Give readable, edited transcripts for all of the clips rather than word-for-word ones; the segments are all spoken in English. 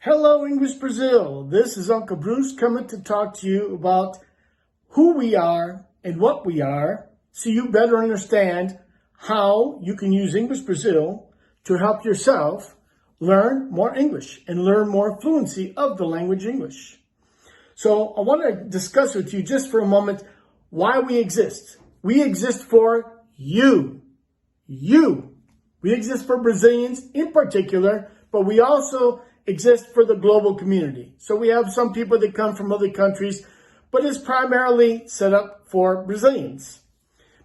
Hello, English Brazil. This is Uncle Bruce coming to talk to you about who we are and what we are so you better understand how you can use English Brazil to help yourself learn more English and learn more fluency of the language English. So I want to discuss with you just for a moment why we exist. We exist for you. You. We exist for Brazilians in particular, but we also exist for the global community. So we have some people that come from other countries, but it's primarily set up for Brazilians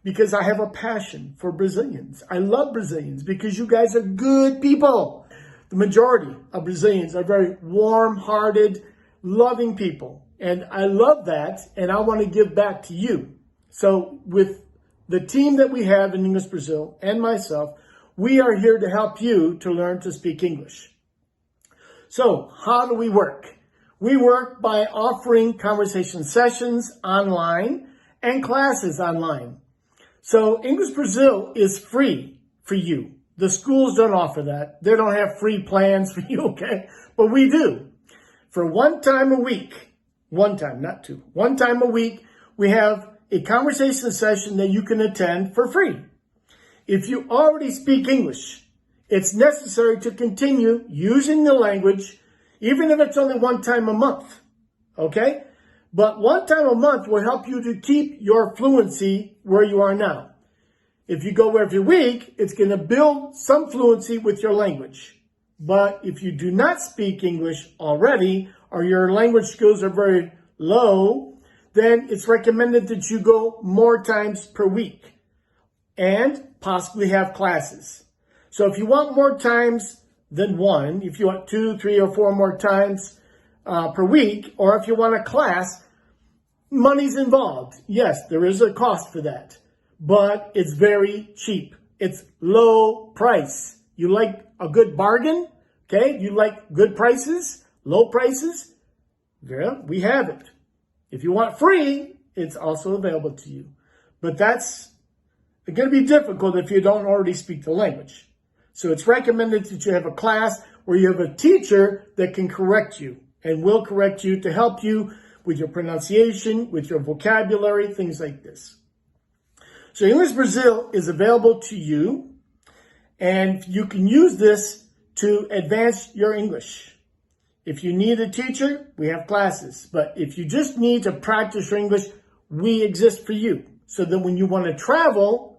because I have a passion for Brazilians. I love Brazilians because you guys are good people. The majority of Brazilians are very warm-hearted, loving people. And I love that, and I want to give back to you. So with the team that we have in English Brazil and myself, we are here to help you to learn to speak English. So how do we work? We work by offering conversation sessions online and classes online. So English Brazil is free for you. The schools don't offer that. They don't have free plans for you, okay? But we do. For one time a week, one time, not two, one time a week, we have a conversation session that you can attend for free. If you already speak English, it's necessary to continue using the language, even if it's only one time a month, okay? But one time a month will help you to keep your fluency where you are now. If you go every week, it's going to build some fluency with your language. But if you do not speak English already, or your language skills are very low, then it's recommended that you go more times per week and possibly have classes. So if you want more times than one, if you want 2, 3, or 4 more times per week, or if you want a class, money's involved. Yes, there is a cost for that, but it's very cheap. It's low price. You like a good bargain? Okay, you like good prices, low prices? Well, we have it. If you want free, it's also available to you. But that's going to be difficult if you don't already speak the language. So it's recommended that you have a class where you have a teacher that can correct you and will correct you to help you with your pronunciation, with your vocabulary, things like this. So English Brazil is available to you, and you can use this to advance your English. If you need a teacher, we have classes. But if you just need to practice your English, we exist for you. So that when you want to travel,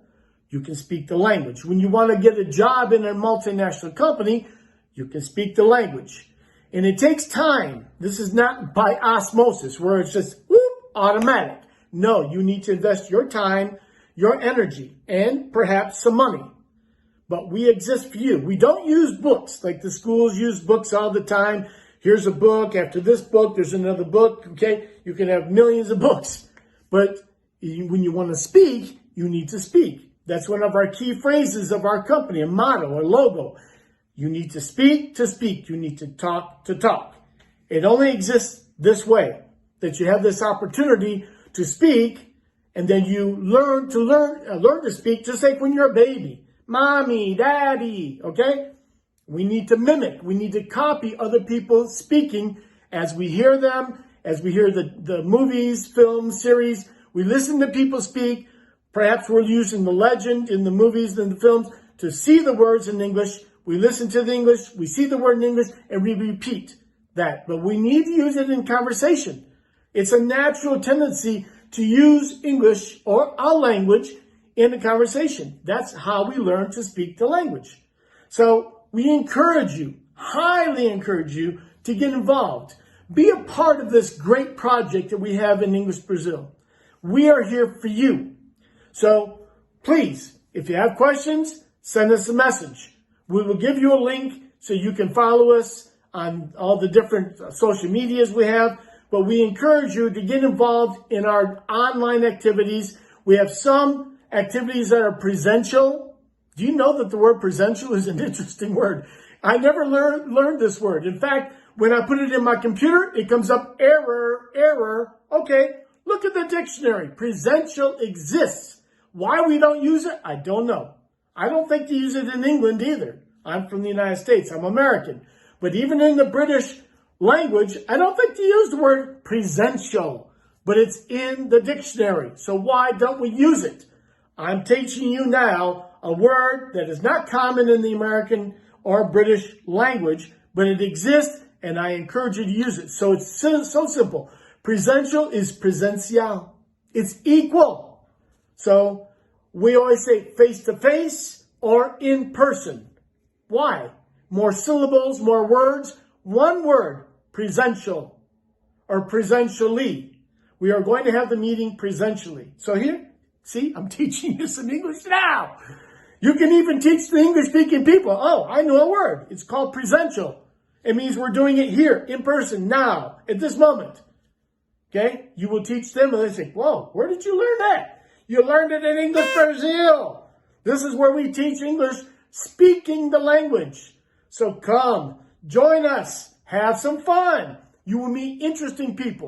you can speak the language. When you want to get a job in a multinational company, you can speak the language. And it takes time. This is not by osmosis, where it's just whoop, automatic. No, you need to invest your time, your energy, and perhaps some money. But we exist for you. We don't use books like the schools use books all the time. Here's a book. After this book, there's another book. Okay, you can have millions of books. But when you want to speak, you need to speak. That's one of our key phrases of our company, a motto, a logo. You need to speak to speak. You need to talk to talk. It only exists this way, that you have this opportunity to speak, and then you learn to speak, just like when you're a baby. Mommy, daddy, okay? We need to mimic. We need to copy other people speaking as we hear them, as we hear the movies, films, series. We listen to people speak. Perhaps we're using the legend in the movies and the films to see the words in English. We listen to the English, we see the word in English, and we repeat that. But we need to use it in conversation. It's a natural tendency to use English or our language in a conversation. That's how we learn to speak the language. So we encourage you, highly encourage you, to get involved. Be a part of this great project that we have in English Brazil. We are here for you. So please, if you have questions, send us a message. We will give you a link so you can follow us on all the different social medias we have. But we encourage you to get involved in our online activities. We have some activities that are presential. Do you know that the word presential is an interesting word? I never learned this word. In fact, when I put it in my computer, it comes up error, error. Okay, look at the dictionary. Presential exists. Why we don't use it, I don't know. I don't think they use it in England either. I'm from the United States. I'm American. But even in the British language, I don't think they use the word presential, but it's in the dictionary. So why don't we use it? I'm teaching you now a word that is not common in the American or British language, but it exists, and I encourage you to use it. So it's so simple. Presential is presencial. It's equal. So we always say face-to-face or in person. Why? More syllables, more words. One word, presential or presentially. We are going to have the meeting presentially. So here, see, I'm teaching you some English now. You can even teach the English-speaking people. Oh, I know a word. It's called presential. It means we're doing it here, in person, now, at this moment. Okay? You will teach them and they say, whoa, where did you learn that? You learned it in English Brazil. This is where we teach English, speaking the language. So come, join us, have some fun. You will meet interesting people.